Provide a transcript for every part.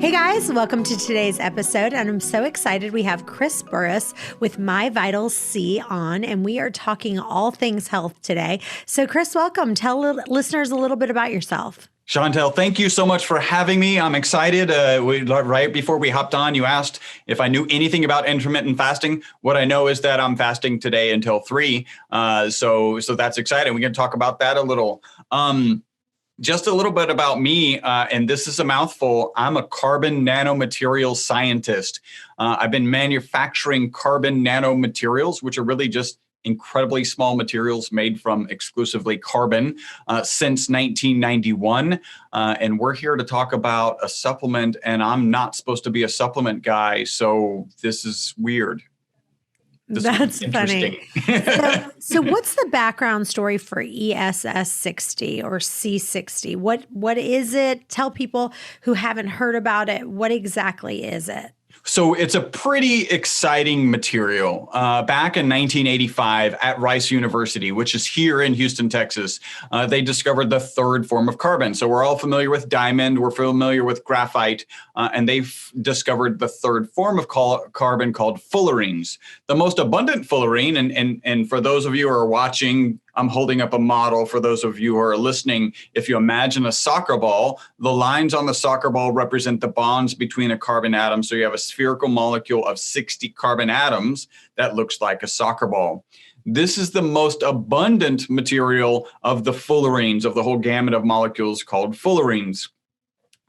Hey guys, welcome to today's episode, and I'm so excited we have Chris Burres with My Vital C on, and we are talking all things health today. So Chris, welcome. Tell listeners a little bit about yourself. Chantel, thank you so much for having me. I'm excited. Right before we hopped on, you asked if I knew anything about intermittent fasting. What I know is that I'm fasting today until 3. So that's exciting. We can talk about that a little. Just a little bit about me, and this is a mouthful. I'm a carbon nanomaterials scientist. I've been manufacturing carbon nanomaterials, which are really just incredibly small materials made from exclusively carbon since 1991. And we're here to talk about a supplement, and I'm not supposed to be a supplement guy, so this is weird. That's funny. So what's the background story for ESS 60 or C60? What is it? Tell people who haven't heard about it, what exactly is it? So it's a pretty exciting material. Back in 1985 at Rice University, which is here in Houston, Texas, they discovered the third form of carbon. So we're all familiar with diamond, we're familiar with graphite, and they've discovered the third form of carbon called fullerenes. The most abundant fullerene, and for those of you who are watching, I'm holding up a model for those of you who are listening. If you imagine a soccer ball, the lines on the soccer ball represent the bonds between a carbon atom. So you have a spherical molecule of 60 carbon atoms that looks like a soccer ball. This is the most abundant material of the fullerenes, of the whole gamut of molecules called fullerenes.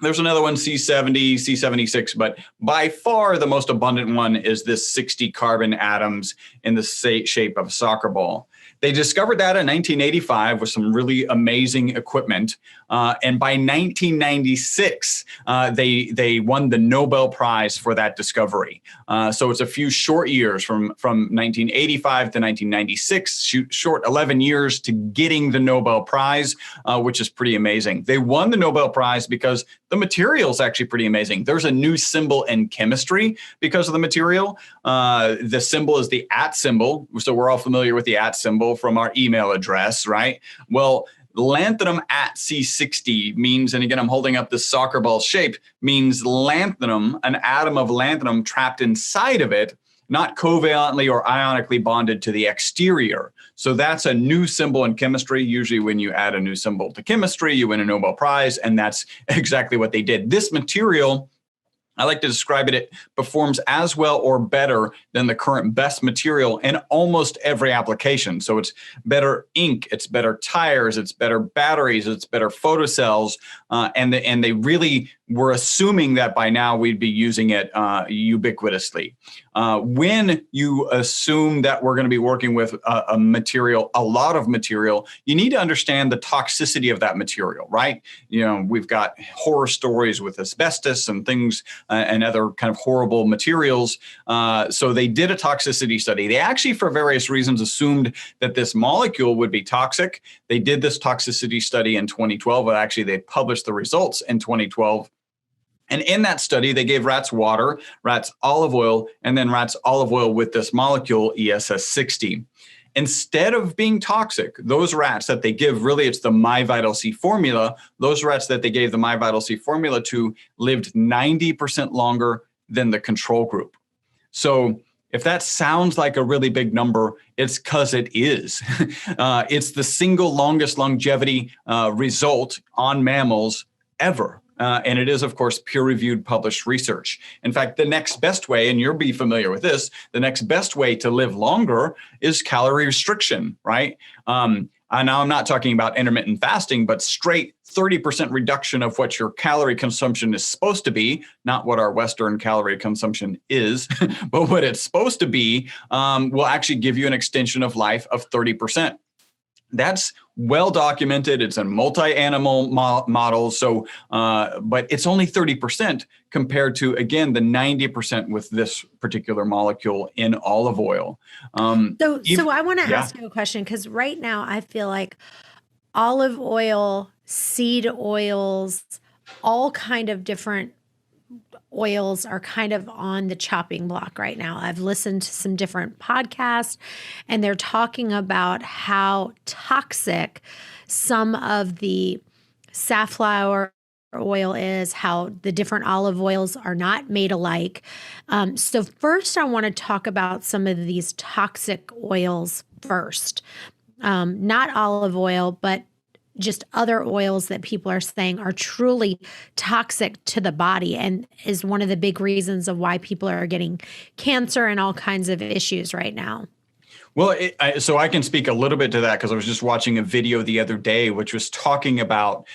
There's another one, C70, C76, but by far the most abundant one is this 60 carbon atoms in the shape of a soccer ball. They discovered that in 1985 with some really amazing equipment. And by 1996, they won the Nobel Prize for that discovery. So it's a few short years from 1985 to 1996, short 11 years to getting the Nobel Prize, which is pretty amazing. They won the Nobel Prize because the material is actually pretty amazing. There's a new symbol in chemistry because of the material. The symbol is the @ symbol. So we're all familiar with the @ symbol from our email address, right? Well, lanthanum at C60 means, and again, I'm holding up this soccer ball shape, means lanthanum, an atom of lanthanum trapped inside of it, not covalently or ionically bonded to the exterior. So that's a new symbol in chemistry. Usually when you add a new symbol to chemistry, you win a Nobel Prize, and that's exactly what they did. This material, I like to describe it, it performs as well or better than the current best material in almost every application. So it's better ink, it's better tires, it's better batteries, it's better photocells, and they really were assuming that by now we'd be using it ubiquitously. When you assume that we're going to be working with a material, a lot of material, you need to understand the toxicity of that material, right? You know, we've got horror stories with asbestos and things and other kind of horrible materials. So they did a toxicity study. They actually, for various reasons, assumed that this molecule would be toxic. They did this toxicity study in 2012. Well, actually, they published the results in 2012. And in that study, they gave rats water, rats olive oil, and then rats olive oil with this molecule, ESS60. Instead of being toxic, those rats that they give, really it's the My Vital C formula, those rats that they gave the My Vital C formula to lived 90% longer than the control group. So if that sounds like a really big number, it's because it is. It's the single longest longevity result on mammals ever. And it is, of course, peer-reviewed published research. In fact, the next best way, and you'll be familiar with this, the next best way to live longer is calorie restriction, right? Now I'm not talking about intermittent fasting, but straight 30% reduction of what your calorie consumption is supposed to be, not what our Western calorie consumption is, but what it's supposed to be, will actually give you an extension of life of 30%. That's well documented. It's in multi-animal models. So, but it's only 30% compared to, again, the 90% with this particular molecule in olive oil. So I want to ask you a question, because right now I feel like olive oil, seed oils, all kind of different oils are kind of on the chopping block right now. I've listened to some different podcasts, and they're talking about how toxic some of the safflower oil is, how the different olive oils are not made alike. So first, I want to talk about some of these toxic oils first. Not olive oil, but just other oils that people are saying are truly toxic to the body and is one of the big reasons of why people are getting cancer and all kinds of issues right now. Well, so I can speak a little bit to that because I was just watching a video the other day, which was talking about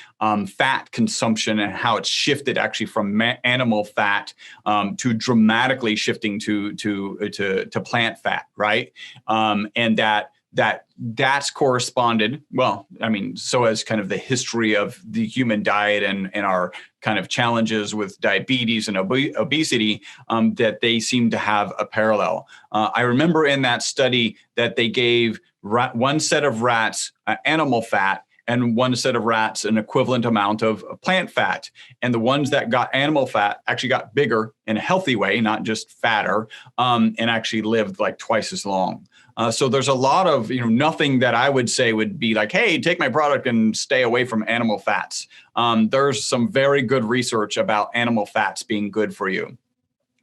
fat consumption and how it's shifted actually from animal fat to dramatically shifting to plant fat, right? And that's corresponded, well, I mean, so as kind of the history of the human diet and our kind of challenges with diabetes and obesity, that they seem to have a parallel. I remember in that study that they gave one set of rats animal fat and one set of rats an equivalent amount of plant fat. And the ones that got animal fat actually got bigger in a healthy way, not just fatter, and actually lived like twice as long. So there's a lot of, nothing that I would say would be like, hey, take my product and stay away from animal fats. There's some very good research about animal fats being good for you.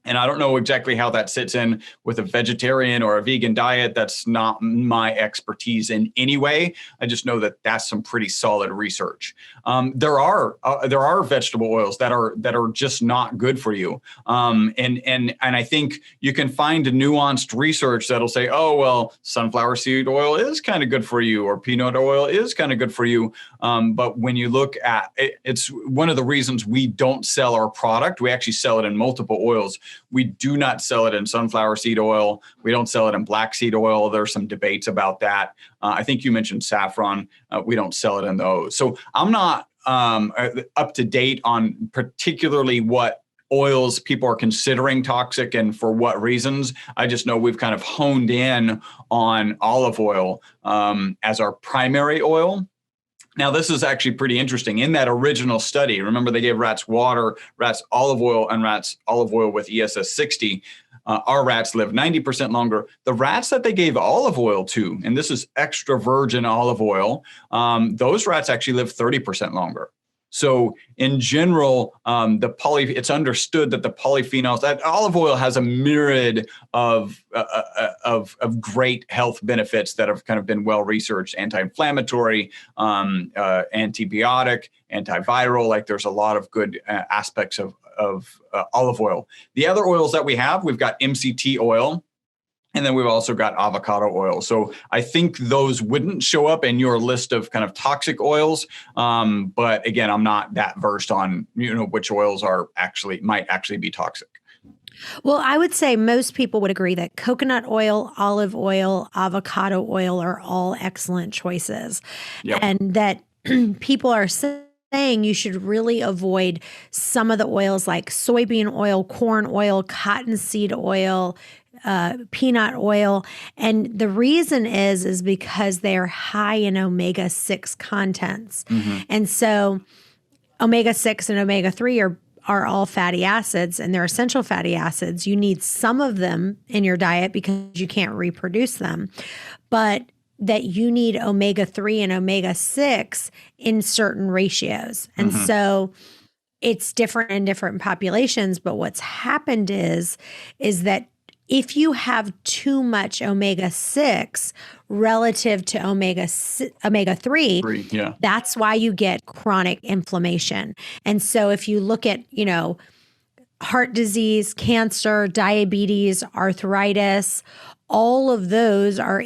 And I don't know exactly how that sits in with a vegetarian or a vegan diet. That's not my expertise in any way. I just know that that's some pretty solid research. There are vegetable oils that are just not good for you. And I think you can find nuanced research that'll say, oh, well, sunflower seed oil is kind of good for you, or peanut oil is kind of good for you. But when you look at it, it's one of the reasons we don't sell our product. We actually sell it in multiple oils. We do not sell it in sunflower seed oil. We don't sell it in black seed oil. There's some debates about that. I think you mentioned saffron. We don't sell it in those. So I'm not up to date on particularly what oils people are considering toxic and for what reasons. I just know we've kind of honed in on olive oil as our primary oil. Now, this is actually pretty interesting. In that original study, remember they gave rats water, rats olive oil, and rats olive oil with ESS 60. Our rats live 90% longer. The rats that they gave olive oil to, and this is extra virgin olive oil, those rats actually live 30% longer. So in general, it's understood that the polyphenols, that olive oil has a myriad of great health benefits that have kind of been well researched: anti-inflammatory, antibiotic, antiviral. Like there's a lot of good aspects of olive oil. The other oils that we've got MCT oil. And then we've also got avocado oil. So I think those wouldn't show up in your list of kind of toxic oils. But again, I'm not that versed on, which oils might actually be toxic. Well, I would say most people would agree that coconut oil, olive oil, avocado oil are all excellent choices. Yep. And that people are saying you should really avoid some of the oils like soybean oil, corn oil, cottonseed oil, peanut oil. And the reason is because they're high in omega-6 contents. Mm-hmm. And so omega-6 and omega-3 are all fatty acids, and they're essential fatty acids. You need some of them in your diet because you can't reproduce them, but that you need omega-3 and omega-6 in certain ratios. And mm-hmm. so it's different in different populations. But what's happened is that if you have too much omega-6 relative to omega-3, yeah, that's why you get chronic inflammation. And so if you look at, heart disease, cancer, diabetes, arthritis, all of those are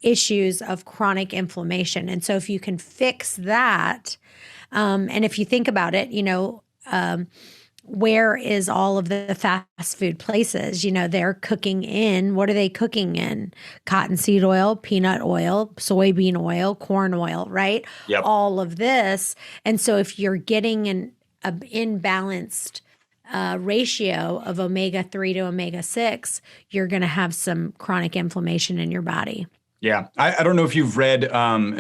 issues of chronic inflammation. And so if you can fix that, and if you think about it, where is all of the fast food places? They're cooking in, what are they cooking in? Cottonseed oil, peanut oil, soybean oil, corn oil, right? Yep. All of this. And so if you're getting an imbalanced ratio of omega-3 to omega-6, you're going to have some chronic inflammation in your body. Yeah. I don't know if you've read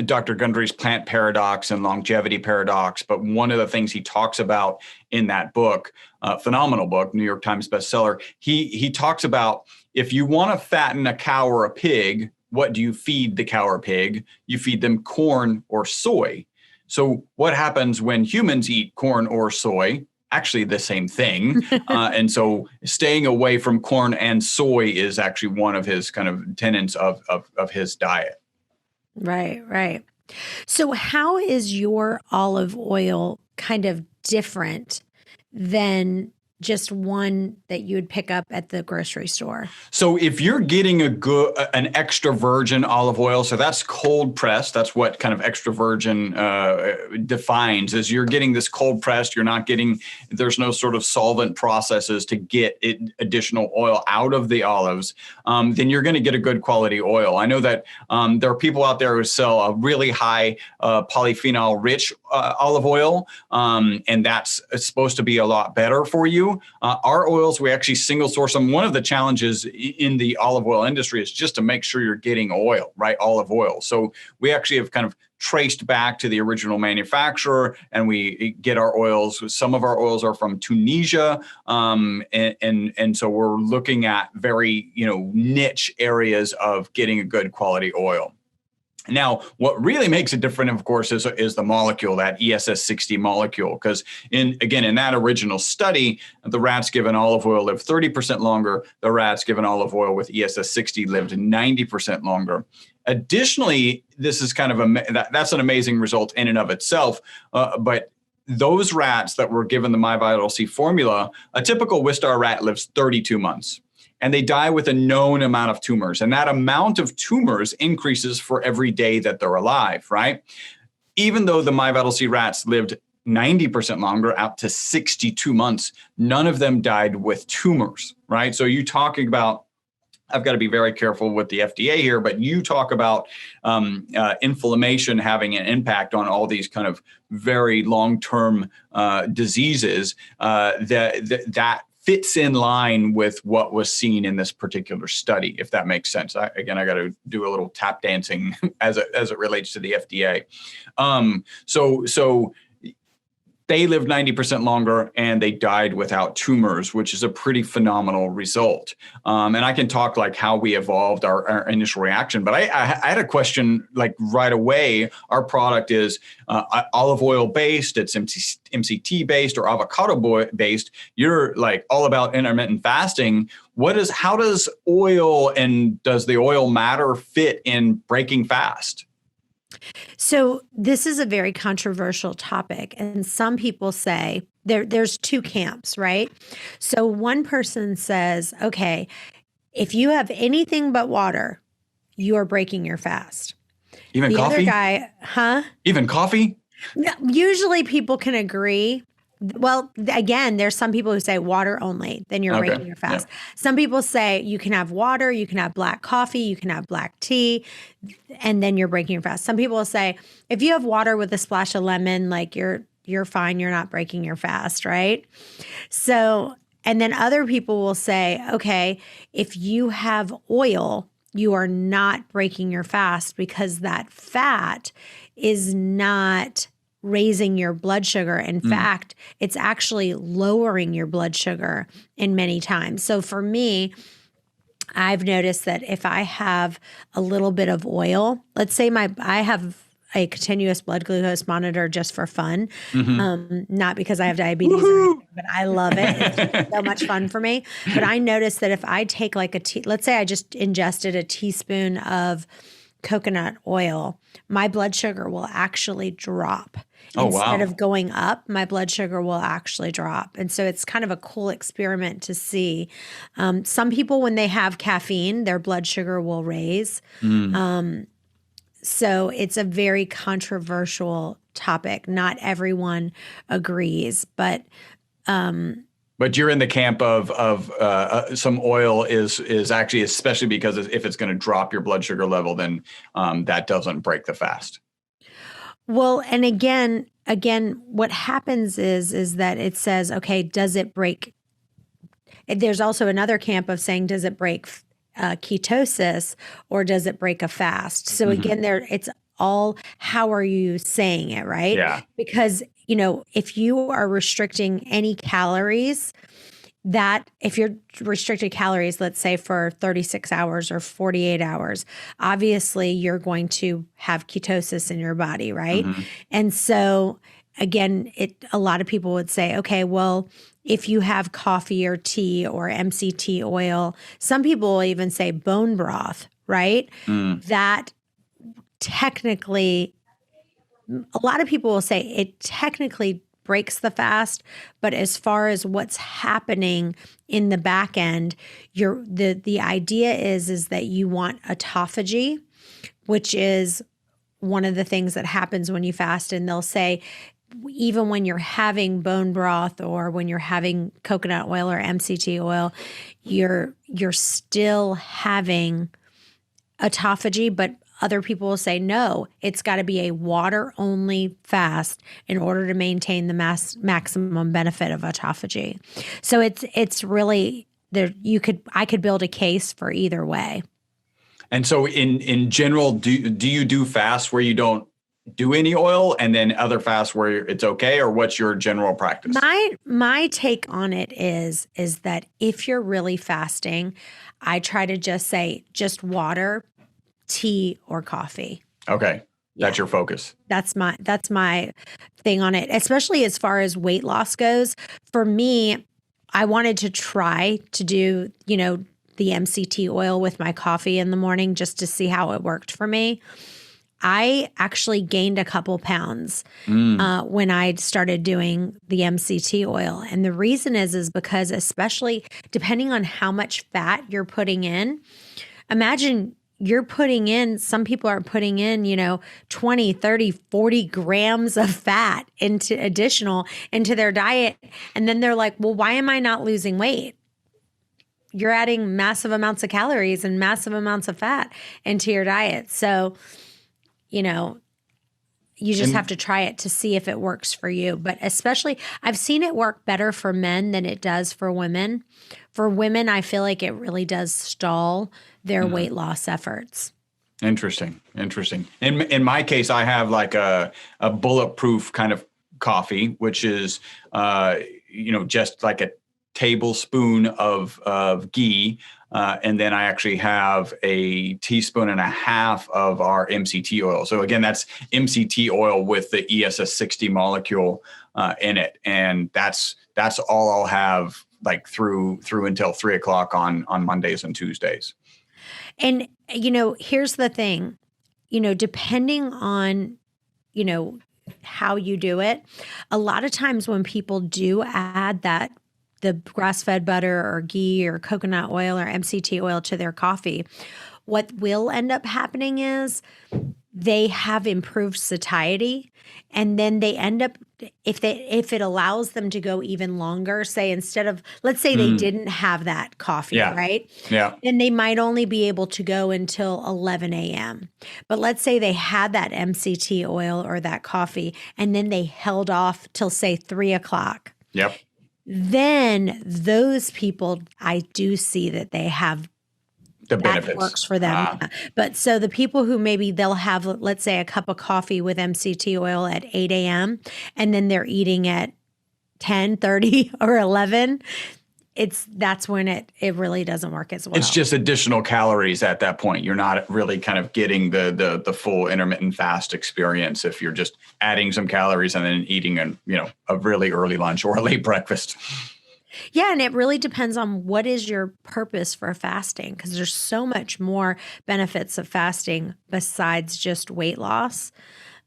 Dr. Gundry's Plant Paradox and Longevity Paradox, but one of the things he talks about in that book, phenomenal book, New York Times bestseller, he talks about if you want to fatten a cow or a pig, what do you feed the cow or pig? You feed them corn or soy. So what happens when humans eat corn or soy? Actually the same thing. And so staying away from corn and soy is actually one of his kind of tenets of his diet. Right, right. So how is your olive oil kind of different than just one that you would pick up at the grocery store? So if you're getting an extra virgin olive oil, so that's cold pressed. That's what kind of extra virgin defines, is you're getting this cold pressed. You're not getting, there's no sort of solvent processes to get additional oil out of the olives. Then you're going to get a good quality oil. I know that there are people out there who sell a really high polyphenol rich olive oil, and that's supposed to be a lot better for you. Our oils, we actually single source them. One of the challenges in the olive oil industry is just to make sure you're getting oil, right? Olive oil. So we actually have kind of traced back to the original manufacturer, and we get our oils. Some of our oils are from Tunisia, and so we're looking at very niche areas of getting a good quality oil. Now, what really makes it different, of course, is the molecule, that ESS60 molecule, because in that original study, the rats given olive oil lived 30% longer. The rats given olive oil with ESS60 lived 90% longer. Additionally, this is kind of that's an amazing result in and of itself, but those rats that were given the MyVital C formula, a typical Wistar rat lives 32 months. And they die with a known amount of tumors. And that amount of tumors increases for every day that they're alive, right? Even though the MyVital C rats lived 90% longer, out to 62 months, none of them died with tumors, right? So you talking about, I've got to be very careful with the FDA here, but you talk about inflammation having an impact on all these kind of very long-term diseases that fits in line with what was seen in this particular study, if that makes sense. I got to do a little tap dancing as it relates to the FDA. So they lived 90% longer and they died without tumors, which is a pretty phenomenal result. And I can talk like how we evolved our initial reaction, but I had a question like right away. Our product is olive oil based, it's MCT based or avocado based. You're like all about intermittent fasting. How does oil and does the oil matter fit in breaking fast? So this is a very controversial topic. And some people say there's two camps, right? So one person says, okay, if you have anything but water, you are breaking your fast. Even the coffee? Other guy, huh? Even coffee? Usually people can agree. Well, again, there's some people who say water only, then you're breaking your fast. Yeah. Some people say you can have water, you can have black coffee, you can have black tea, and then you're breaking your fast. Some people will say if you have water with a splash of lemon, like you're fine, you're not breaking your fast, right? So, and then other people will say, okay, if you have oil, you are not breaking your fast because that fat is not raising your blood sugar. In fact, it's actually lowering your blood sugar in many times. So for me, I've noticed that if I have a little bit of oil, let's say I have a continuous blood glucose monitor just for fun, not because I have diabetes or anything, but I love it. It's so much fun for me. But I noticed that if I take like let's say I just ingested a teaspoon of coconut oil, my blood sugar will actually drop. Instead of going up, my blood sugar will actually drop. And so it's kind of a cool experiment to see. Some people, when they have caffeine, their blood sugar will raise. So it's a very controversial topic. Not everyone agrees, but you're in the camp of some oil is actually, especially because if it's going to drop your blood sugar level, then that doesn't break the fast. Well, and again, what happens is that it says, okay, does it break? There's also another camp of saying, does it break ketosis or does it break a fast? So again, it's all, how are you saying it, right? Yeah. Because, if you are restricting any calories, that if you're restricted calories, let's say for 36 hours or 48 hours, obviously you're going to have ketosis in your body, right? Mm-hmm. And so again, a lot of people would say, okay, well, if you have coffee or tea or MCT oil, some people will even say bone broth, right? That technically, a lot of people will say it technically breaks the fast, but as far as what's happening in the back end, the idea is that you want autophagy, which is one of the things that happens when you fast. And they'll say, even when you're having bone broth or when you're having coconut oil or MCT oil, you're still having autophagy, but other people will say, no, it's got to be a water-only fast in order to maintain the maximum benefit of autophagy. So it's really there. I could build a case for either way. And so in general, do you do fasts where you don't do any oil and then other fasts where it's okay, or what's your general practice? My take on it is that if you're really fasting, I try to just say just water, tea, or coffee. Okay. That's your focus. That's my thing on it, especially as far as weight loss goes. For me, I wanted to try to do, the MCT oil with my coffee in the morning just to see how it worked for me. I actually gained a couple pounds when I started doing the MCT oil. And the reason is because, especially depending on how much fat you're putting in, imagine you're putting in, some people are putting in, 20, 30, 40 grams of fat into their diet. And then they're like, well, why am I not losing weight? You're adding massive amounts of calories and massive amounts of fat into your diet. So, you just have to try it to see if it works for you. But especially, I've seen it work better for men than it does for women. For women, I feel like it really does stall their weight loss efforts. Interesting. In my case, I have like a bulletproof kind of coffee, which is, just like a tablespoon of ghee. And then I actually have a teaspoon and a half of our MCT oil. So again, that's MCT oil with the ESS 60 molecule in it. And that's all I'll have like through until 3:00 on Mondays and Tuesdays. And, here's the thing, depending on, how you do it, a lot of times when people do add the grass-fed butter or ghee or coconut oil or MCT oil to their coffee, what will end up happening is they have improved satiety, and then they end up, if it allows them to go even longer, say instead of, let's say they didn't have that coffee, right? Yeah. Then they might only be able to go until 11 a.m. But let's say they had that MCT oil or that coffee, and then they held off till say 3:00. Yep. Then those people, I do see that they have the benefits. That works for them. But so the people who maybe they'll have, let's say, a cup of coffee with MCT oil at 8 a.m. and then they're eating at 10, 30, or 11, that's when it really doesn't work as well. It's just additional calories at that point. You're not really kind of getting the full intermittent fast experience if you're just adding some calories and then eating a really early lunch or a late breakfast. Yeah, and it really depends on what is your purpose for fasting, because there's so much more benefits of fasting besides just weight loss.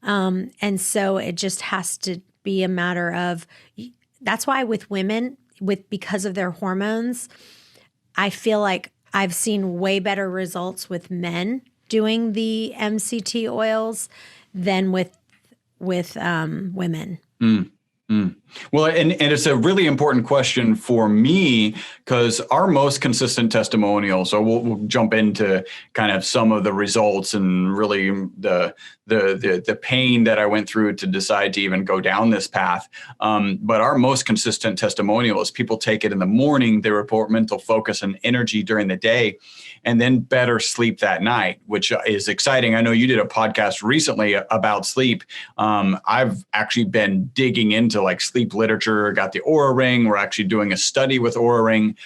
And so it just has to be a matter of, that's why with women, because of their hormones, I feel like I've seen way better results with men doing the MCT oils than with women. Well, and it's a really important question for me, because our most consistent testimonial, so we'll jump into kind of some of the results and really the the pain that I went through to decide to even go down this path. But our most consistent testimonial is people take it in the morning, they report mental focus and energy during the day, and then better sleep that night, which is exciting. I know you did a podcast recently about sleep. I've actually been digging into like sleep literature, got the Oura Ring. We're actually doing a study with Oura Ring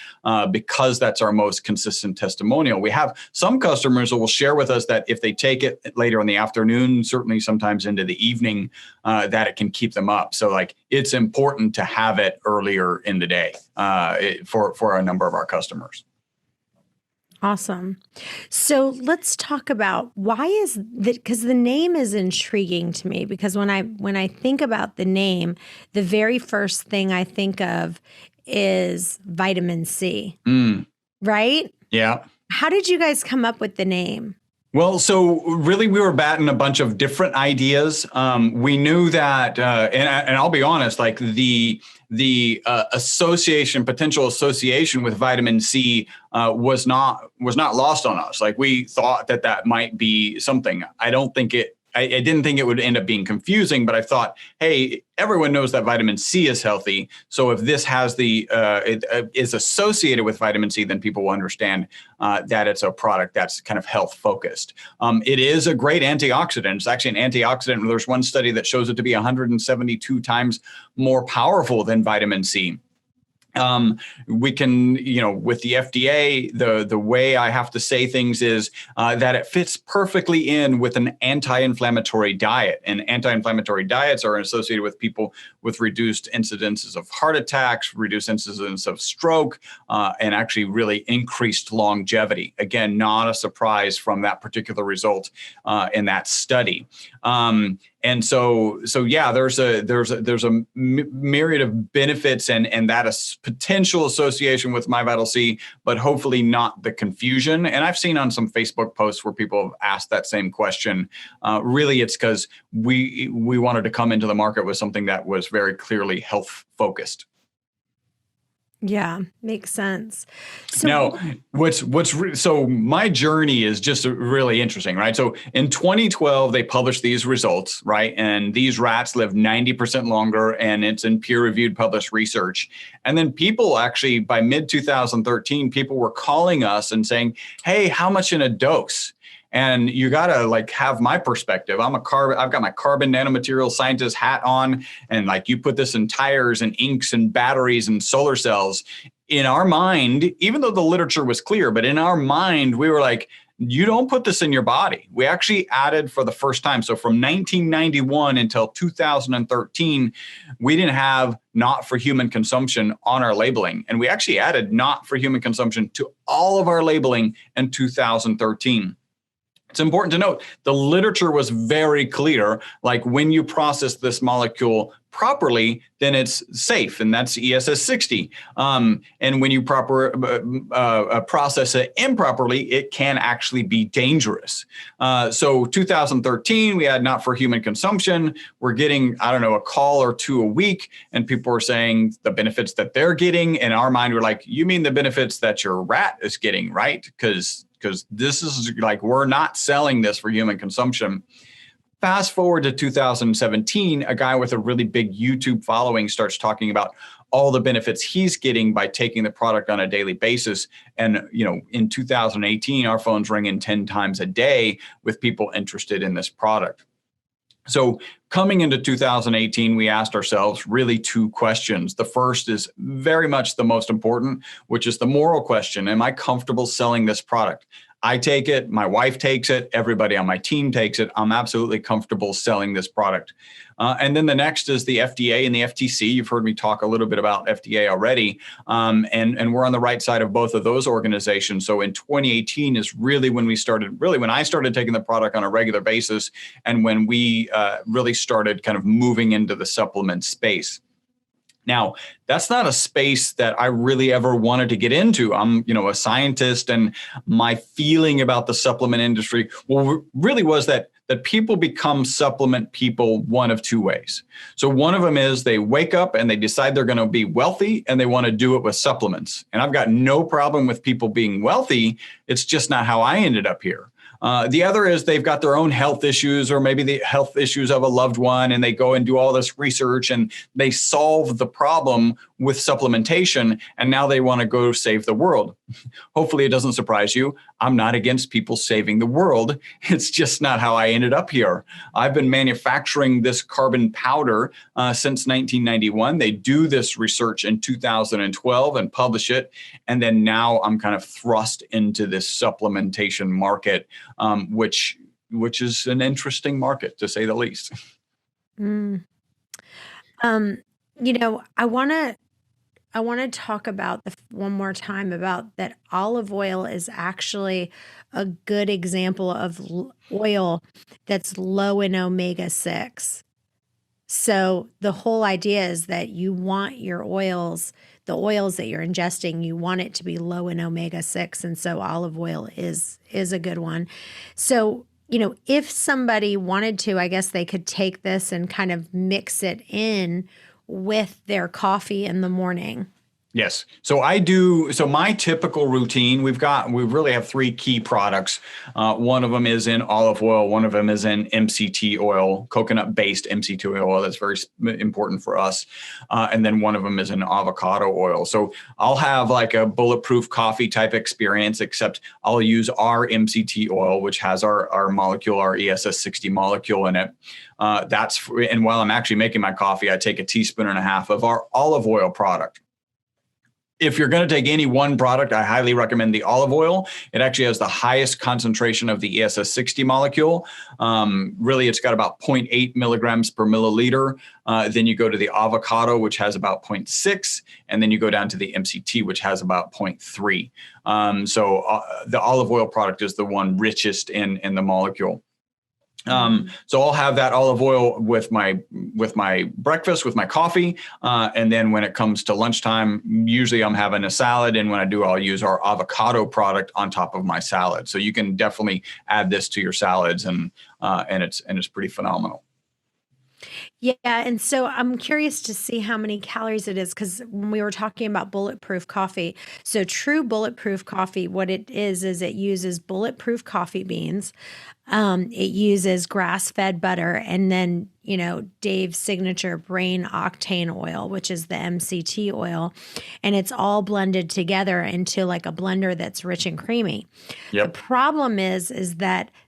because that's our most consistent testimonial. We have some customers who will share with us that if they take it later in the afternoon, certainly sometimes into the evening, that it can keep them up. So like it's important to have it earlier in the day for a number of our customers. Awesome. So let's talk about why is that, because the name is intriguing to me, because when I think about the name, the very first thing I think of is vitamin C, right? Yeah. How did you guys come up with the name? Well, so really we were batting a bunch of different ideas. We knew that, and I'll be honest, like the potential association with vitamin C was not lost on us. Like we thought that might be something. I didn't think it would end up being confusing, but I thought, hey, everyone knows that vitamin C is healthy. So if this has is associated with vitamin C, then people will understand that it's a product that's kind of health focused. It is a great antioxidant. It's actually an antioxidant. There's one study that shows it to be 172 times more powerful than vitamin C. We can, with the FDA, the way I have to say things is that it fits perfectly in with an anti-inflammatory diet. And anti-inflammatory diets are associated with people with reduced incidences of heart attacks, reduced incidence of stroke, and actually really increased longevity. Again, not a surprise from that particular result in that study. And so yeah, there's a myriad of benefits and that is potential association with MyVitalC, but hopefully not the confusion. And I've seen on some Facebook posts where people have asked that same question. Really, it's because we wanted to come into the market with something that was very clearly health focused. Yeah, makes sense. So now, so my journey is just really interesting, right? So in 2012, they published these results, right? And these rats live 90% longer, and it's in peer-reviewed published research. And then people actually, by mid-2013, people were calling us and saying, hey, how much in a dose? And you gotta like have my perspective. I've got my carbon nanomaterial scientist hat on, and like you put this in tires and inks and batteries and solar cells. In our mind, even though the literature was clear, but in our mind, we were like, you don't put this in your body. We actually added for the first time. So from 1991 until 2013, we didn't have not for human consumption on our labeling. And we actually added not for human consumption to all of our labeling in 2013. It's important to note the literature was very clear, like when you process this molecule properly, then it's safe, and that's ESS 60. And when you process it improperly, it can actually be dangerous. So 2013, we had not for human consumption. We're getting, a call or two a week, and people are saying the benefits that they're getting. In our mind, we're like, you mean the benefits that your rat is getting, right? Because this is like, we're not selling this for human consumption. Fast forward to 2017, a guy with a really big YouTube following starts talking about all the benefits he's getting by taking the product on a daily basis. And, in 2018, our phone's ringing 10 times a day with people interested in this product. So coming into 2018, we asked ourselves really two questions. The first is very much the most important, which is the moral question. Am I comfortable selling this product? I take it, my wife takes it, everybody on my team takes it. I'm absolutely comfortable selling this product. And then the next is the FDA and the FTC. You've heard me talk a little bit about FDA already. And we're on the right side of both of those organizations. So in 2018 is really when I started taking the product on a regular basis, and when we really started kind of moving into the supplement space. Now, that's not a space that I really ever wanted to get into. I'm, a scientist, and my feeling about the supplement industry, really was that people become supplement people one of two ways. So one of them is they wake up and they decide they're going to be wealthy and they want to do it with supplements. And I've got no problem with people being wealthy. It's just not how I ended up here. The other is they've got their own health issues, or maybe the health issues of a loved one, and they go and do all this research and they solve the problem with supplementation, and now they want to go save the world. Hopefully it doesn't surprise you. I'm not against people saving the world. It's just not how I ended up here. I've been manufacturing this carbon powder since 1991. They do this research in 2012 and publish it. And then now I'm kind of thrust into this supplementation market, which is an interesting market, to say the least. Mm. I want to talk about one more time about that olive oil is actually a good example of oil that's low in omega-6. So the whole idea is that you want your oils, the oils that you're ingesting, you want it to be low in omega-6. And so olive oil is a good one. So, if somebody wanted to, I guess they could take this and kind of mix it in with their coffee in the morning. Yes. So my typical routine, we really have three key products. One of them is in olive oil. One of them is in MCT oil, coconut-based MCT oil. That's very important for us. And then one of them is in avocado oil. So I'll have like a bulletproof coffee type experience, except I'll use our MCT oil, which has our molecule, our ESS60 molecule in it. And while I'm actually making my coffee, I take 1.5 teaspoons of our olive oil product. If you're going to take any one product, I highly recommend the olive oil. It actually has the highest concentration of the ESS60 molecule. Really, it's got about 0.8 milligrams per milliliter. Then you go to the avocado, which has about 0.6. And then you go down to the MCT, which has about 0.3. So the olive oil product is the one richest in the molecule. So I'll have that olive oil with my breakfast, with my coffee. And then when it comes to lunchtime, usually I'm having a salad. And when I do, I'll use our avocado product on top of my salad. So you can definitely add this to your salads, and it's pretty phenomenal. Yeah. And so I'm curious to see how many calories it is, because when we were talking about bulletproof coffee, so true bulletproof coffee, what it is it uses bulletproof coffee beans. It uses grass-fed butter, and then, Dave's signature brain octane oil, which is the MCT oil, and it's all blended together into like a blender that's rich and creamy. Yep. The problem is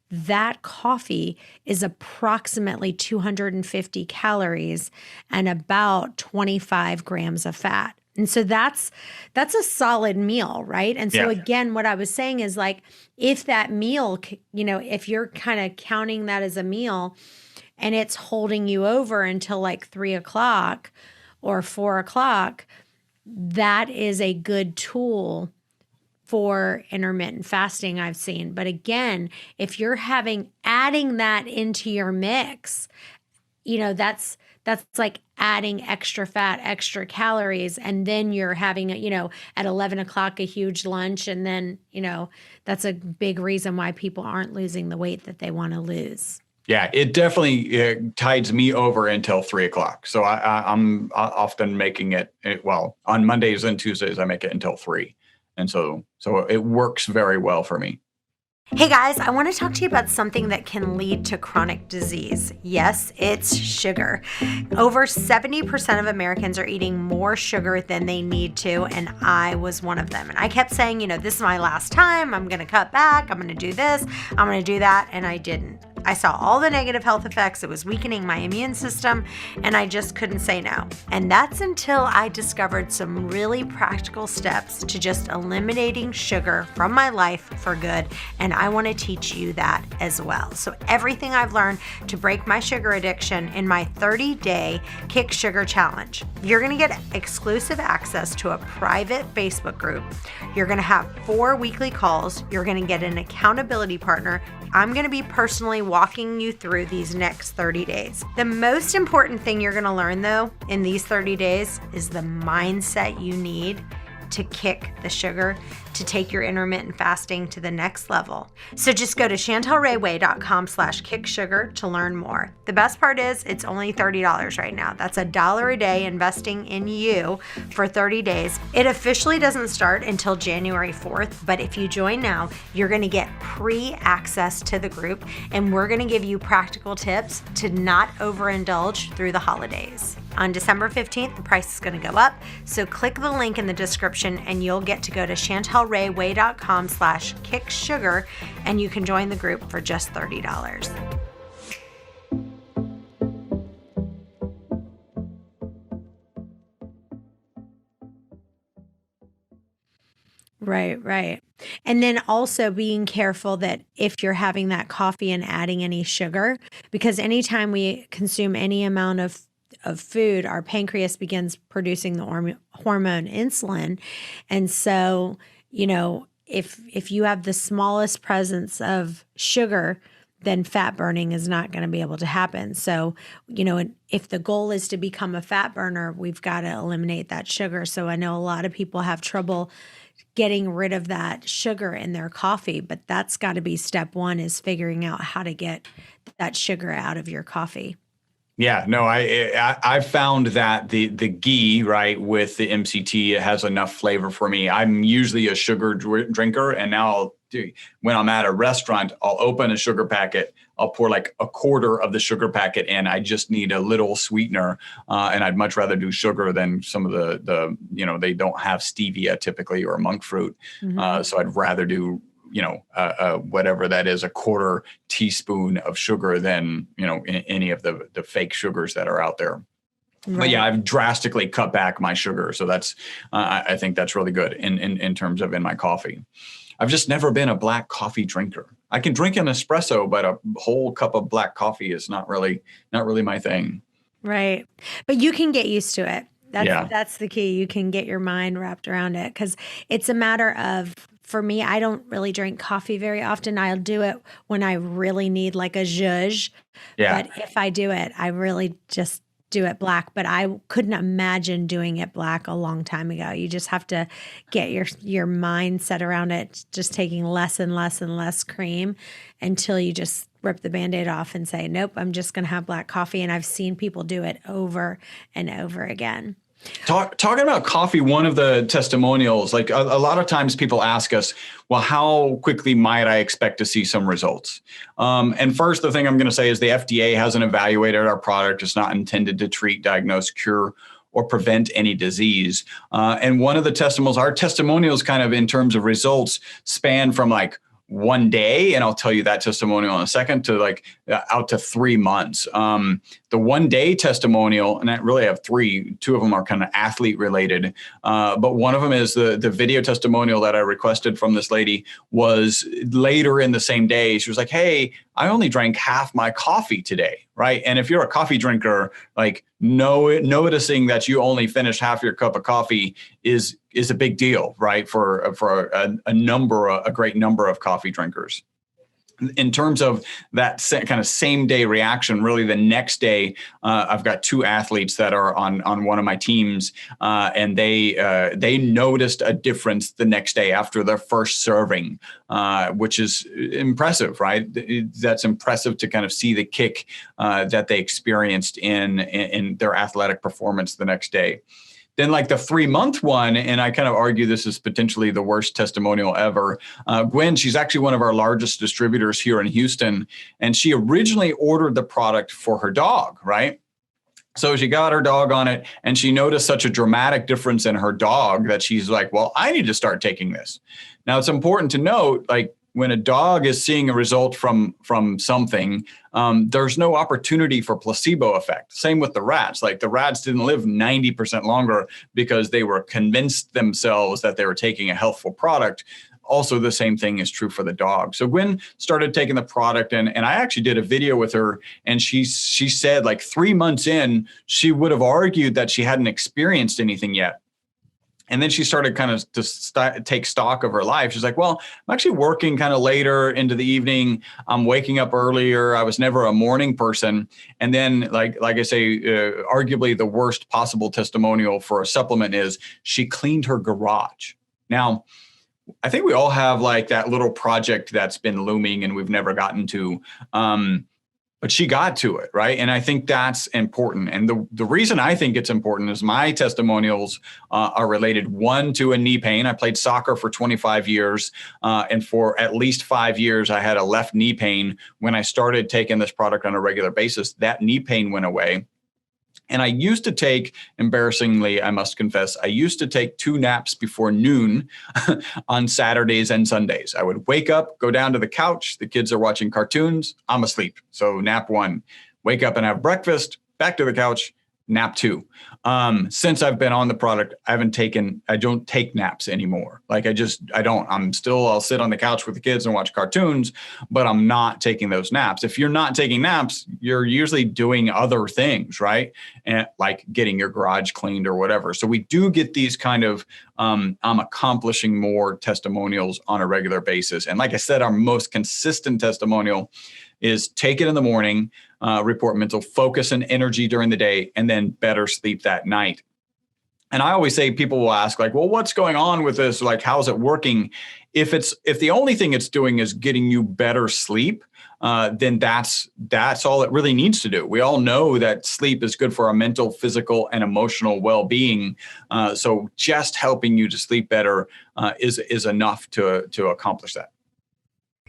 that coffee is approximately 250 calories and about 25 grams of fat. And so that's a solid meal, right? And so again, what I was saying is like, if that meal, if you're kind of counting that as a meal and it's holding you over until like 3 o'clock or 4 o'clock, that is a good tool for intermittent fasting, I've seen. But again, if you're adding that into your mix, that's like adding extra fat, extra calories, and then you're having at 11 o'clock a huge lunch, and then that's a big reason why people aren't losing the weight that they want to lose. Yeah, it definitely tides me over until 3 o'clock. So I'm often making it, on Mondays and Tuesdays, I make it until 3. And so it works very well for me. Hey guys, I want to talk to you about something that can lead to chronic disease. Yes, it's sugar. Over 70% of Americans are eating more sugar than they need to, and I was one of them. And I kept saying, this is my last time. I'm going to cut back. I'm going to do this. I'm going to do that. And I didn't. I saw all the negative health effects. It was weakening my immune system, and I just couldn't say no. And that's until I discovered some really practical steps to just eliminating sugar from my life for good. And I want to teach you that as well. So everything I've learned to break my sugar addiction in my 30-day Kick Sugar Challenge. You're going to get exclusive access to a private Facebook group. You're going to have 4 weekly calls. You're going to get an accountability partner. I'm going to be personally walking you through these next 30 days. The most important thing you're going to learn, though, in these 30 days is the mindset you need to kick the sugar to take your intermittent fasting to the next level. So just go to chantelrayway.com/kicksugar to learn more. The best part is it's only $30 right now. That's $1 a day investing in you for 30 days. It officially doesn't start until January 4th, but if you join now, you're going to get pre-access to the group, and we're going to give you practical tips to not overindulge through the holidays. On December 15th, the price is going to go up. So click the link in the description and you'll get to go to chantelrayway.com/kicksugar and you can join the group for just $30. Right. And then also being careful that if you're having that coffee and adding any sugar, because anytime we consume any amount of food, our pancreas begins producing the hormone insulin. And so, if you have the smallest presence of sugar, then fat burning is not going to be able to happen. So, if the goal is to become a fat burner, we've got to eliminate that sugar. So I know a lot of people have trouble getting rid of that sugar in their coffee, but that's got to be step one, is figuring out how to get that sugar out of your coffee. Yeah, no, I found that the ghee, right, with the MCT, it has enough flavor for me. I'm usually a sugar drinker, and now when I'm at a restaurant, I'll open a sugar packet. I'll pour like a quarter of the sugar packet in. I just need a little sweetener, and I'd much rather do sugar than some of the they don't have stevia typically or monk fruit, so I'd rather do whatever that is, a quarter teaspoon of sugar than, any of the fake sugars that are out there. Right. But yeah, I've drastically cut back my sugar. So that's, I think that's really good in terms of in my coffee. I've just never been a black coffee drinker. I can drink an espresso, but a whole cup of black coffee is not really my thing. Right. But you can get used to it. That's the key. You can get your mind wrapped around it, because it's a matter of, for me, I don't really drink coffee very often. I'll do it when I really need like a zhuzh. Yeah. But if I do it, I really just do it black. But I couldn't imagine doing it black a long time ago. You just have to get your mind set around it, just taking less and less and less cream until you just rip the Band-Aid off and say, nope, I'm just going to have black coffee. And I've seen people do it over and over again. Talking about coffee, one of the testimonials, like a lot of times people ask us, well, how quickly might I expect to see some results? And first, the thing I'm going to say is the FDA hasn't evaluated our product. It's not intended to treat, diagnose, cure, or prevent any disease. And one of the testimonials, our testimonials kind of in terms of results span from like one day, and I'll tell you that testimonial in a second, to like out to 3 months. The 1 day testimonial, and I really have three, two of them are kind of athlete related. But one of them is the video testimonial that I requested from this lady was later in the same day. She was like, hey, I only drank half my coffee today. Right. And if you're a coffee drinker, like noticing that you only finished half your cup of coffee is a big deal, right? For a great number of coffee drinkers. In terms of that kind of same day reaction, really the next day, I've got two athletes that are on one of my teams, and they noticed a difference the next day after their first serving, which is impressive, right? That's impressive to kind of see the kick that they experienced in their athletic performance the next day. Then like the 3-month one, and I kind of argue this is potentially the worst testimonial ever. Gwen, she's actually one of our largest distributors here in Houston, and she originally ordered the product for her dog, right? So she got her dog on it, and she noticed such a dramatic difference in her dog that she's like, well, I need to start taking this. Now, it's important to note, like, when a dog is seeing a result from something, there's no opportunity for placebo effect. Same with the rats. Like the rats didn't live 90% longer because they were convinced themselves that they were taking a healthful product. Also, the same thing is true for the dog. So Gwen started taking the product, and I actually did a video with her, and she said like 3 months in, she would have argued that she hadn't experienced anything yet. And then she started kind of to take stock of her life. She's like, well, I'm actually working kind of later into the evening. I'm waking up earlier. I was never a morning person. And then like I say, arguably the worst possible testimonial for a supplement is she cleaned her garage. Now, I think we all have like that little project that's been looming and we've never gotten to. But she got to it, right? And I think that's important. And the reason I think it's important is my testimonials are related, one, to a knee pain. I played soccer for 25 years. And for at least 5 years, I had a left knee pain. When I started taking this product on a regular basis, that knee pain went away. And I used to take, embarrassingly, I must confess, I used to take 2 naps before noon on Saturdays and Sundays. I would wake up, go down to the couch. The kids are watching cartoons. I'm asleep. So nap 1, wake up and have breakfast, back to the couch, nap 2. Since I've been on the product, I don't take naps anymore. Like I don't, I'll sit on the couch with the kids and watch cartoons, but I'm not taking those naps. If you're not taking naps, you're usually doing other things, right? And like getting your garage cleaned or whatever. So we do get these kind of, I'm accomplishing more testimonials on a regular basis. And like I said, our most consistent testimonial is take it in the morning, report mental focus and energy during the day, and then better sleep that night. And I always say, people will ask like, well, what's going on with this? Like, how's it working? If the only thing it's doing is getting you better sleep, then that's all it really needs to do. We all know that sleep is good for our mental, physical, and emotional well-being. So just helping you to sleep better is enough to accomplish that.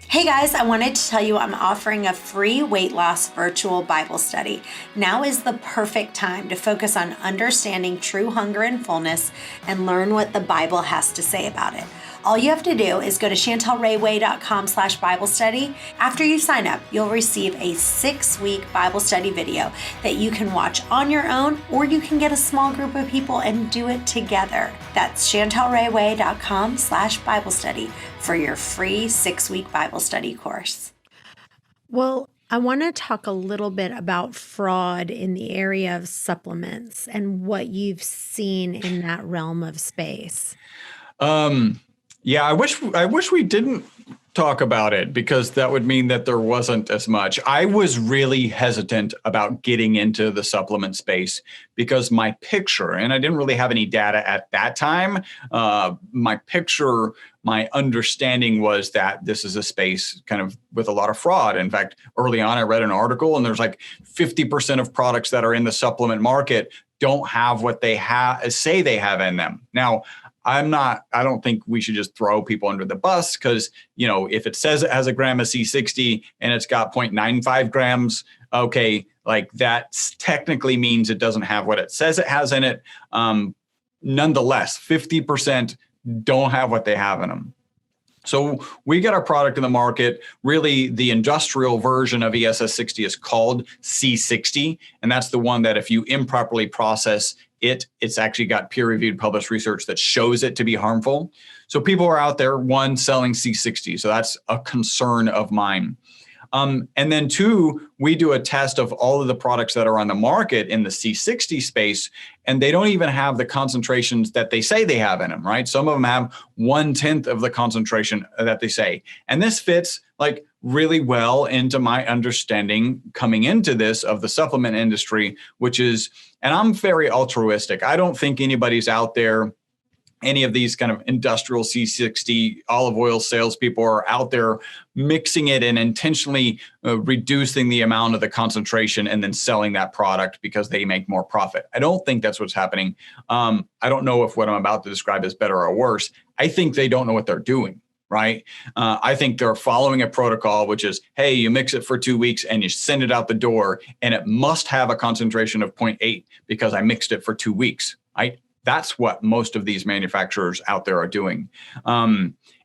Hey guys, I wanted to tell you I'm offering a free weight loss virtual Bible study. Now is the perfect time to focus on understanding true hunger and fullness and learn what the Bible has to say about it. All you have to do is go to chantelrayway.com/Bible study. After you sign up, you'll receive a 6-week Bible study video that you can watch on your own, or you can get a small group of people and do it together. That's chantelrayway.com/Bible study for your free 6-week Bible study course. Well, I want to talk a little bit about fraud in the area of supplements and what you've seen in that realm of space. Yeah, I wish we didn't talk about it, because that would mean that there wasn't as much. I was really hesitant about getting into the supplement space because my picture, and I didn't really have any data at that time, my understanding was that this is a space kind of with a lot of fraud. In fact, early on, I read an article and there's like 50% of products that are in the supplement market don't have what they say they have in them. Now, I don't think we should just throw people under the bus, because, if it says it has a gram of C60 and it's got 0.95 grams, okay, like that technically means it doesn't have what it says it has in it. Nonetheless, 50% don't have what they have in them. So we get our product in the market. Really, the industrial version of ESS60 is called C60. And that's the one that if you improperly process it's actually got peer-reviewed published research that shows it to be harmful. So people are out there, one, selling C60. So that's a concern of mine. And then 2, we do a test of all of the products that are on the market in the C60 space, and they don't even have the concentrations that they say they have in them, right? Some of them have 1/10 of the concentration that they say. And this fits like really well into my understanding coming into this of the supplement industry, which is, and I'm very altruistic. I don't think anybody's out there, any of these kind of industrial C60 olive oil salespeople are out there mixing it and intentionally reducing the amount of the concentration and then selling that product because they make more profit. I don't think that's what's happening. I don't know if what I'm about to describe is better or worse. I think they don't know what they're doing. Right? I think they're following a protocol, which is, hey, you mix it for 2 weeks and you send it out the door, and it must have a concentration of 0.8 because I mixed it for 2 weeks. That's what most of these manufacturers out there are doing.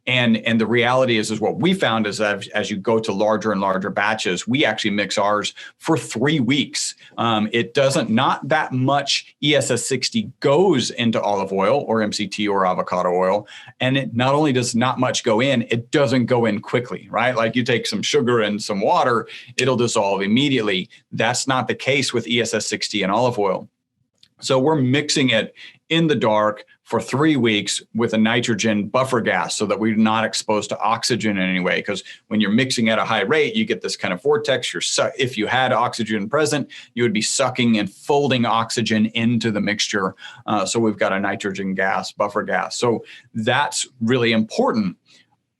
And the reality is what we found is that as you go to larger and larger batches, we actually mix ours for 3 weeks. It doesn't, not that much ESS60 goes into olive oil or MCT or avocado oil. And it not only does not much go in, it doesn't go in quickly, right? Like you take some sugar and some water, it'll dissolve immediately. That's not the case with ESS60 and olive oil. So we're mixing it in the dark for 3 weeks with a nitrogen buffer gas so that we're not exposed to oxygen in any way. Because when you're mixing at a high rate, you get this kind of vortex. If you had oxygen present, you would be sucking and folding oxygen into the mixture. So we've got a nitrogen gas, buffer gas. So that's really important.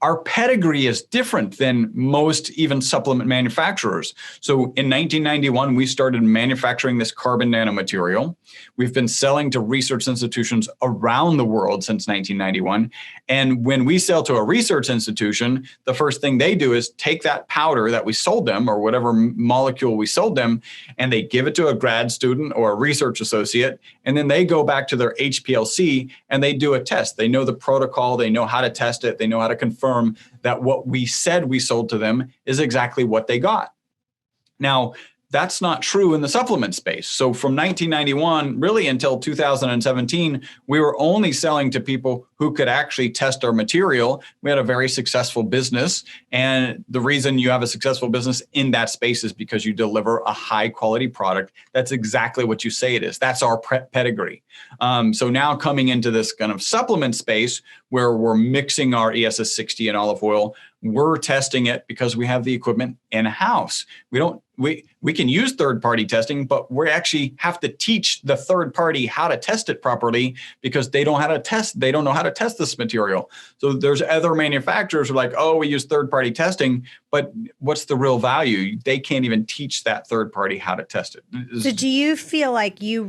Our pedigree is different than most even supplement manufacturers. So in 1991, we started manufacturing this carbon nanomaterial. We've been selling to research institutions around the world since 1991. And when we sell to a research institution, the first thing they do is take that powder that we sold them or whatever molecule we sold them, and they give it to a grad student or a research associate. And then they go back to their HPLC and they do a test. They know the protocol. They know how to test it. They know how to confirm that what we said we sold to them is exactly what they got. Now, that's not true in the supplement space. So from 1991, really until 2017, we were only selling to people who could actually test our material. We had a very successful business. And the reason you have a successful business in that space is because you deliver a high quality product. That's exactly what you say it is. That's our pedigree. So now coming into this kind of supplement space where we're mixing our ESS 60 and olive oil, we're testing it because we have the equipment in-house. We can use third-party testing, but we actually have to teach the third party how to test it properly because they don't know how to test. They don't know how to test this material. So there's other manufacturers who are like, oh, we use third-party testing, but what's the real value? They can't even teach that third party how to test it. So do you feel like you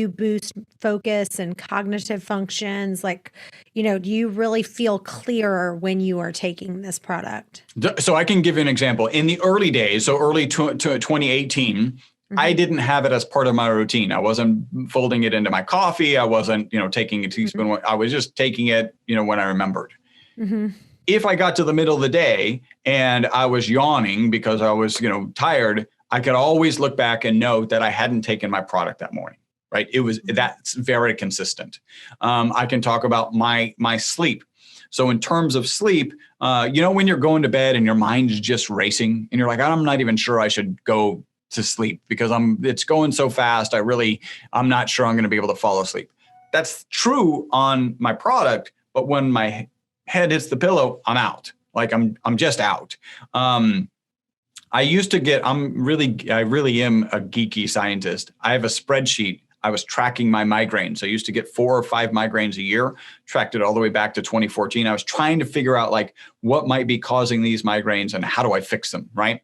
boost focus and cognitive functions? Like, do you really feel clearer when you are taking this product? So I can give you an example. In the early days, so early to 2018, I didn't have it as part of my routine. I wasn't folding it into my coffee. I wasn't, taking a teaspoon. I was just taking it, when I remembered. If I got to the middle of the day and I was yawning because I was, tired, I could always look back and know that I hadn't taken my product that morning. Right. That's very consistent. I can talk about my sleep. So in terms of sleep, when you're going to bed and your mind is just racing and you're like, I'm not even sure I should go to sleep because it's going so fast. I'm not sure I'm going to be able to fall asleep. That's true on my product. But when my head hits the pillow, I'm out. Like I'm just out. I really am a geeky scientist. I have a spreadsheet. I was tracking my migraines. I used to get 4 or 5 migraines a year, tracked it all the way back to 2014. I was trying to figure out what might be causing these migraines and how do I fix them, right?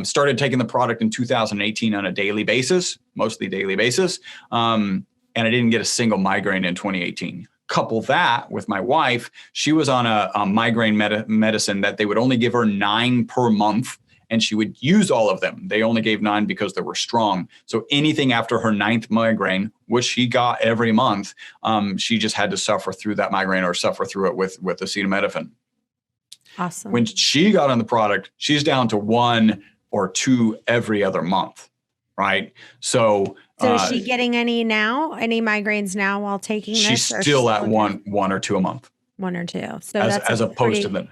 Started taking the product in 2018 on a daily basis, mostly daily basis. And I didn't get a single migraine in 2018. Couple that with my wife, she was on a migraine medicine that they would only give her 9 per month. And she would use all of them. They only gave 9 because they were strong. So anything after her 9th migraine, which she got every month, she just had to suffer through that migraine or suffer through it with acetaminophen. Awesome. When she got on the product, she's down to 1 or 2 every other month, right? So is she getting any migraines now while taking this? She's still at one or two a month. 1 or 2. So as opposed to the,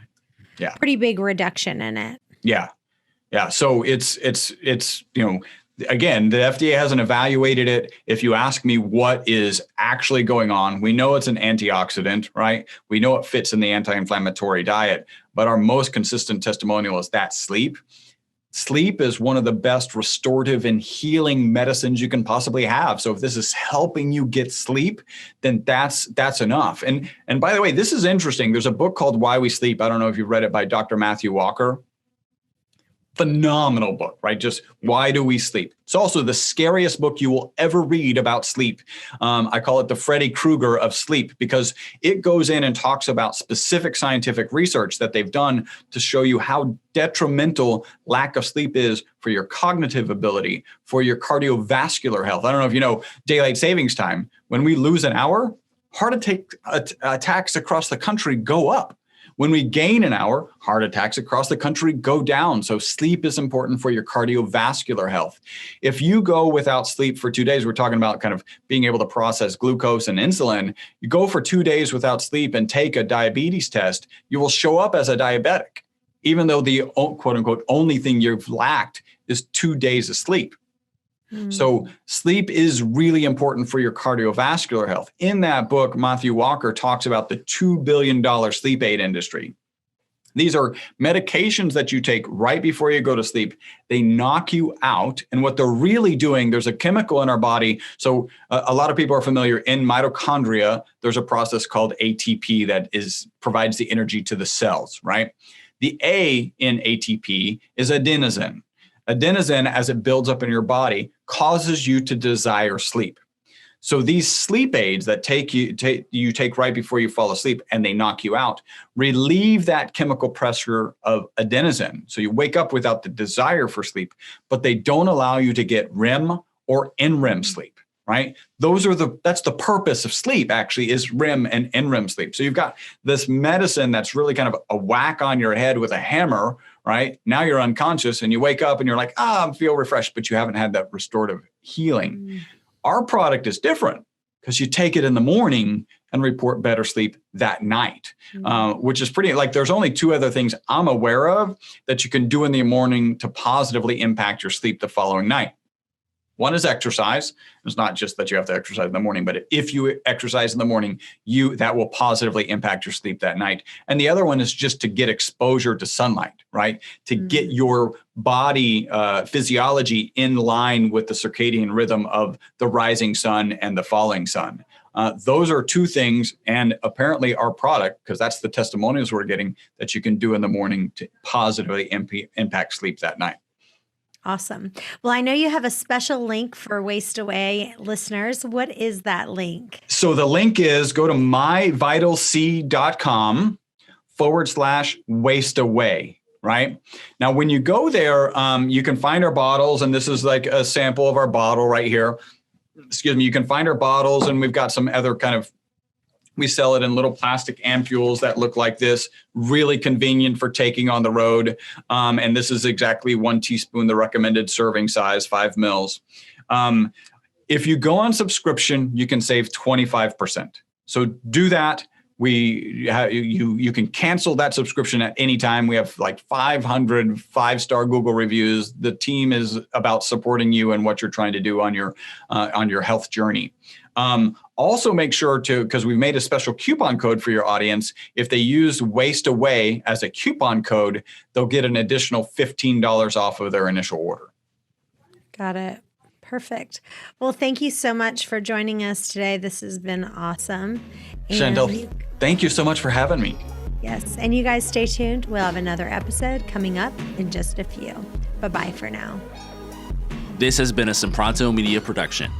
pretty big reduction in it. Yeah. Yeah. So it's again, the FDA hasn't evaluated it. If you ask me what is actually going on, we know it's an antioxidant, right? We know it fits in the anti-inflammatory diet, but our most consistent testimonial is that sleep. Sleep is one of the best restorative and healing medicines you can possibly have. So if this is helping you get sleep, then that's enough. And by the way, this is interesting. There's a book called Why We Sleep. I don't know if you've read it by Dr. Matthew Walker. Phenomenal book, right? Just why do we sleep? It's also the scariest book you will ever read about sleep. I call it the Freddy Krueger of sleep because it goes in and talks about specific scientific research that they've done to show you how detrimental lack of sleep is for your cognitive ability, for your cardiovascular health. I don't know if you know daylight savings time. When we lose an hour, heart attack attacks across the country go up. When we gain an hour, heart attacks across the country go down. So sleep is important for your cardiovascular health. If you go without sleep for 2 days, we're talking about kind of being able to process glucose and insulin. You go for 2 days without sleep and take a diabetes test, you will show up as a diabetic, even though the quote unquote only thing you've lacked is 2 days of sleep. So sleep is really important for your cardiovascular health. In that book, Matthew Walker talks about the $2 billion sleep aid industry. These are medications that you take right before you go to sleep. They knock you out. And what they're really doing, there's a chemical in our body. So a lot of people are familiar in mitochondria. There's a process called ATP that provides the energy to the cells, right? The A in ATP is adenosine. Adenosine, as it builds up in your body, causes you to desire sleep. So these sleep aids that you take right before you fall asleep and they knock you out, relieve that chemical pressure of adenosine. So you wake up without the desire for sleep, but they don't allow you to get REM or NREM sleep, right? That's the purpose of sleep, actually, is REM and NREM sleep. So you've got this medicine that's really kind of a whack on your head with a hammer, right? Now you're unconscious and you wake up and you're like, I feel refreshed, but you haven't had that restorative healing. Our product is different because you take it in the morning and report better sleep that night, which is pretty, there's only two other things I'm aware of that you can do in the morning to positively impact your sleep the following night. One is exercise. It's not just that you have to exercise in the morning, but if you exercise in the morning, that will positively impact your sleep that night. And the other one is just to get exposure to sunlight, right? To get your body physiology in line with the circadian rhythm of the rising sun and the falling sun. Those are two things. And apparently our product, because that's the testimonials we're getting, that you can do in the morning to positively impact sleep that night. Awesome. Well, I know you have a special link for Waste Away listeners. What is that link? So the link is go to myvitalc.com/waste away. Right now, when you go there, you can find our bottles, and this is like a sample of our bottle right here. Excuse me. You can find our bottles, and we've got some other we sell it in little plastic ampules that look like this, really convenient for taking on the road. And this is exactly 1 teaspoon, the recommended serving size, 5 mils. If you go on subscription, you can save 25%. So do that. You can cancel that subscription at any time. We have 500 5-star Google reviews. The team is about supporting you and what you're trying to do on your health journey. Also make sure because we've made a special coupon code for your audience. If they use Waste Away as a coupon code, they'll get an additional $15 off of their initial order. Got it. Perfect. Well, thank you so much for joining us today. This has been awesome. Chantel, thank you so much for having me. Yes. And you guys stay tuned. We'll have another episode coming up in just a few. Bye-bye for now. This has been a SIMPRONTO Media production.